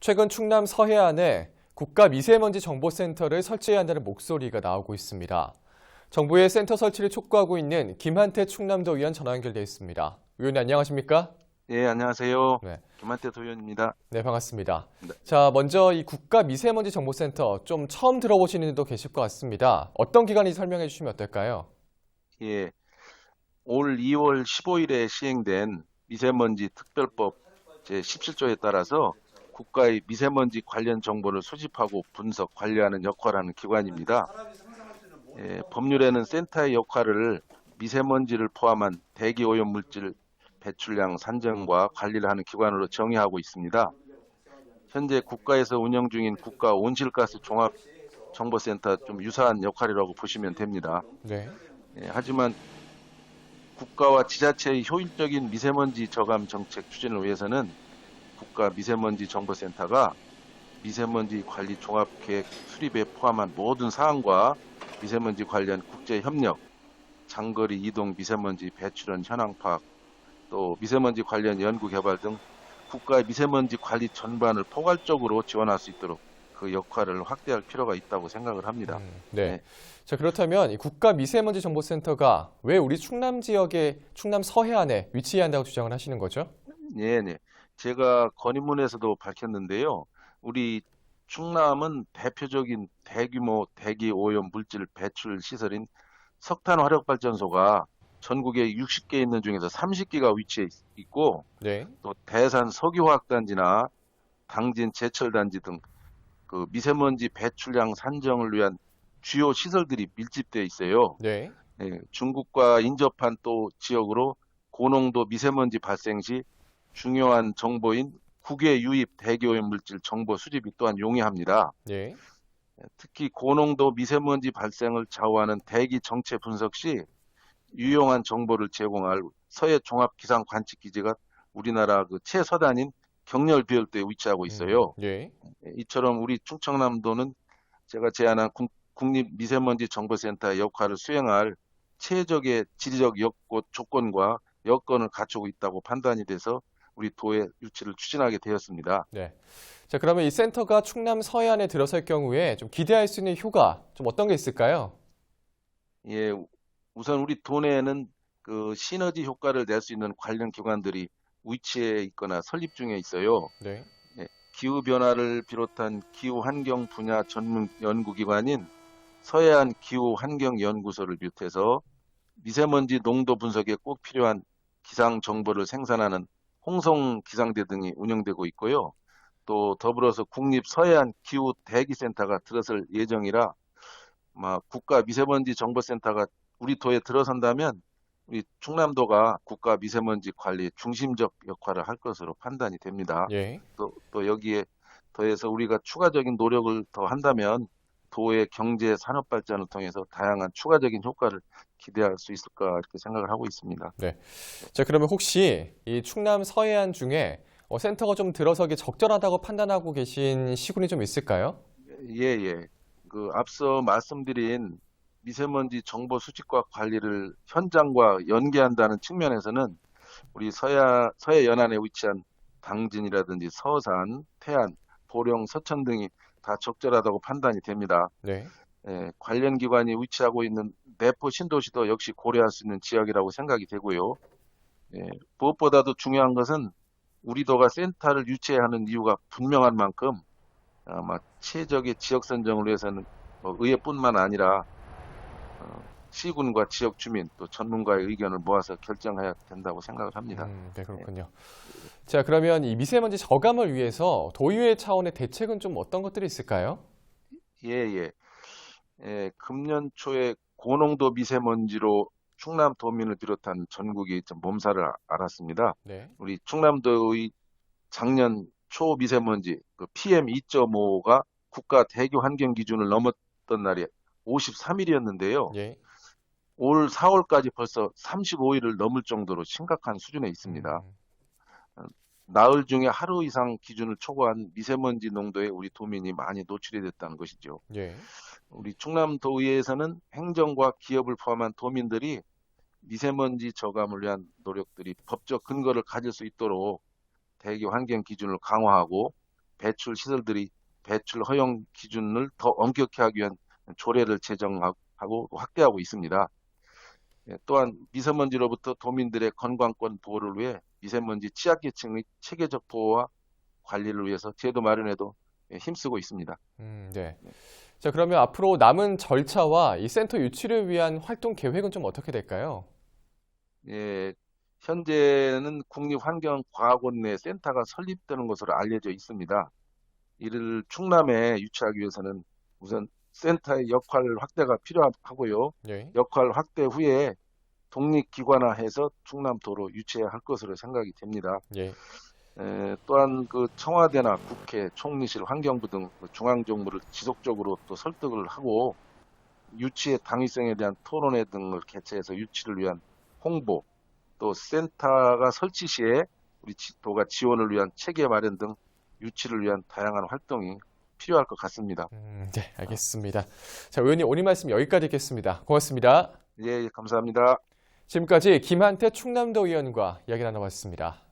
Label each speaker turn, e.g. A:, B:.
A: 최근 충남 서해안에 국가미세먼지 정보센터를 설치해야 한다는 목소리가 나오고 있습니다. 정부의 센터 설치를 촉구하고 있는 김한태 충남도의원 전화 연결돼 있습니다. 의원님 안녕하십니까?
B: 예, 안녕하세요.
A: 네,
B: 김한태 도의원입니다.
A: 네 반갑습니다.
B: 네.
A: 자, 먼저 이 국가미세먼지 정보센터 좀 처음 들어보시는 분도 계실 것 같습니다. 어떤 기관인지 설명해 주시면 어떨까요?
B: 예, 올 2월 15일에 시행된 미세먼지 특별법 제17조에 따라서 국가의 미세먼지 관련 정보를 수집하고 분석, 관리하는 역할을 하는 기관입니다. 법률에는 센터의 역할을 미세먼지를 포함한 대기 오염 물질 배출량 산정과 관리를 하는 기관으로 정의하고 있습니다. 현재 국가에서 운영 중인 국가 온실가스 종합정보센터 좀 유사한 역할이라고 보시면 됩니다.
A: 네.
B: 하지만 국가와 지자체의 효율적인 미세먼지 저감 정책 추진을 위해서는 국가 미세먼지 정보센터가 미세먼지 관리 종합계획 수립에 포함한 모든 사항과 미세먼지 관련 국제 협력, 장거리 이동 미세먼지 배출원 현황 파악, 또 미세먼지 관련 연구 개발 등 국가의 미세먼지 관리 전반을 포괄적으로 지원할 수 있도록 그 역할을 확대할 필요가 있다고 생각을 합니다.
A: 네. 자, 그렇다면 이 국가미세먼지정보센터가 왜 우리 충남 지역의 충남 서해안에 위치해야 한다고 주장을 하시는 거죠?
B: 네. 제가 건의문에서도 밝혔는데요. 우리 충남은 대표적인 대규모 대기 오염 물질 배출 시설인 석탄 화력발전소가 전국에 60개 있는 중에서 30개가 위치해 있고,
A: 네.
B: 또 대산 석유화학단지나 당진 제철단지 등 그 미세먼지 배출량 산정을 위한 주요 시설들이 밀집되어 있어요.
A: 네.
B: 중국과 인접한 또 지역으로 고농도 미세먼지 발생 시 중요한 정보인 국외 유입 대기오염 물질 정보 수집이 또한 용이합니다.
A: 네.
B: 특히 고농도 미세먼지 발생을 좌우하는 대기 정체 분석 시 유용한 정보를 제공할 서해 종합 기상 관측 기지가 우리나라 그 최서단인 경렬 비열도에 위치하고 있어요.
A: 네.
B: 이처럼 우리 충청남도는 제가 제안한 국립 미세먼지 정보센터의 역할을 수행할 최적의 지리적 조건과 여건을 갖추고 있다고 판단이 돼서 우리 도의 유치를 추진하게 되었습니다.
A: 네. 자, 그러면 이 센터가 충남 서해안에 들어설 경우에 좀 기대할 수 있는 효과 좀 어떤 게 있을까요?
B: 예, 우선 우리 도내에는 그 시너지 효과를 낼 수 있는 관련 기관들이 위치해 있거나 설립 중에 있어요.
A: 네.
B: 기후 변화를 비롯한 기후 환경 분야 전문 연구기관인 서해안 기후 환경 연구소를 비롯해서 미세먼지 농도 분석에 꼭 필요한 기상 정보를 생산하는 홍성 기상대 등이 운영되고 있고요. 또 더불어서 국립 서해안 기후 대기센터가 들어설 예정이라 국가 미세먼지 정보센터가 우리 도에 들어선다면 우리 충남도가 국가 미세먼지 관리의 중심적 역할을 할 것으로 판단이 됩니다.
A: 예.
B: 또 여기에 더해서 우리가 추가적인 노력을 더 한다면 도의 경제 산업 발전을 통해서 다양한 추가적인 효과를 기대할 수 있을까 이렇게 생각을 하고 있습니다.
A: 네. 자, 그러면 혹시 이 충남 서해안 중에 센터가 좀 들어서기 적절하다고 판단하고 계신 시군이 좀 있을까요?
B: 예. 그 앞서 말씀드린 미세먼지 정보 수집과 관리를 현장과 연계한다는 측면에서는 우리 서해 연안에 위치한 당진이라든지 서산, 태안, 보령, 서천 등이 다 적절하다고 판단이 됩니다.
A: 네.
B: 관련 기관이 위치하고 있는 내포 신도시도 역시 고려할 수 있는 지역이라고 생각이 되고요. 무엇보다도 중요한 것은 우리 도가 센터를 유치해야 하는 이유가 분명한 만큼 아마 최적의 지역 선정을 위해서는 의회뿐만 아니라 시군과 지역 주민 또 전문가의 의견을 모아서 결정해야 된다고 생각을 합니다.
A: 네, 그렇군요. 자, 그러면 이 미세먼지 저감을 위해서 도의회 차원의 대책은 좀 어떤 것들이 있을까요?
B: 금년 초에 고농도 미세먼지로 충남 도민을 비롯한 전국이 좀 몸살을 앓았습니다.
A: 네.
B: 우리 충남도의 작년 초 미세먼지 그 PM2.5가 국가 대기 환경 기준을 넘었던 날이 53일이었는데요.
A: 예.
B: 올 4월까지 벌써 35일을 넘을 정도로 심각한 수준에 있습니다. 나흘 중에 하루 이상 기준을 초과한 미세먼지 농도에 우리 도민이 많이 노출이 됐다는 것이죠.
A: 예.
B: 우리 충남도의회에서는 행정과 기업을 포함한 도민들이 미세먼지 저감을 위한 노력들이 법적 근거를 가질 수 있도록 대기 환경 기준을 강화하고 배출 시설들이 배출 허용 기준을 더 엄격히 하기 위한 조례를 제정하고 확대하고 있습니다. 또한 미세먼지로부터 도민들의 건강권 보호를 위해 미세먼지 취약계층의 체계적 보호와 관리를 위해서 제도 마련에도 힘쓰고 있습니다.
A: 네. 자, 그러면 앞으로 남은 절차와 이 센터 유치를 위한 활동 계획은 좀 어떻게 될까요?
B: 예, 현재는 국립환경과학원 내 센터가 설립되는 것으로 알려져 있습니다. 이를 충남에 유치하기 위해서는 우선 센터의 역할 확대가 필요하고요.
A: 네.
B: 역할 확대 후에 독립기관화해서 충남도로 유치해야 할 것으로 생각이 됩니다.
A: 예.
B: 또한 그 청와대나 국회, 총리실, 환경부 등 중앙정부를 지속적으로 또 설득을 하고 유치의 당위성에 대한 토론회 등을 개최해서 유치를 위한 홍보, 또 센터가 설치 시에 우리 도가 지원을 위한 체계 마련 등 유치를 위한 다양한 활동이 필요할 것 같습니다.
A: 네, 알겠습니다. 자, 의원님 오늘 말씀 여기까지 듣겠습니다. 고맙습니다.
B: 예, 감사합니다.
A: 지금까지 김한태 충남도 의원과 이야기 나눠봤습니다.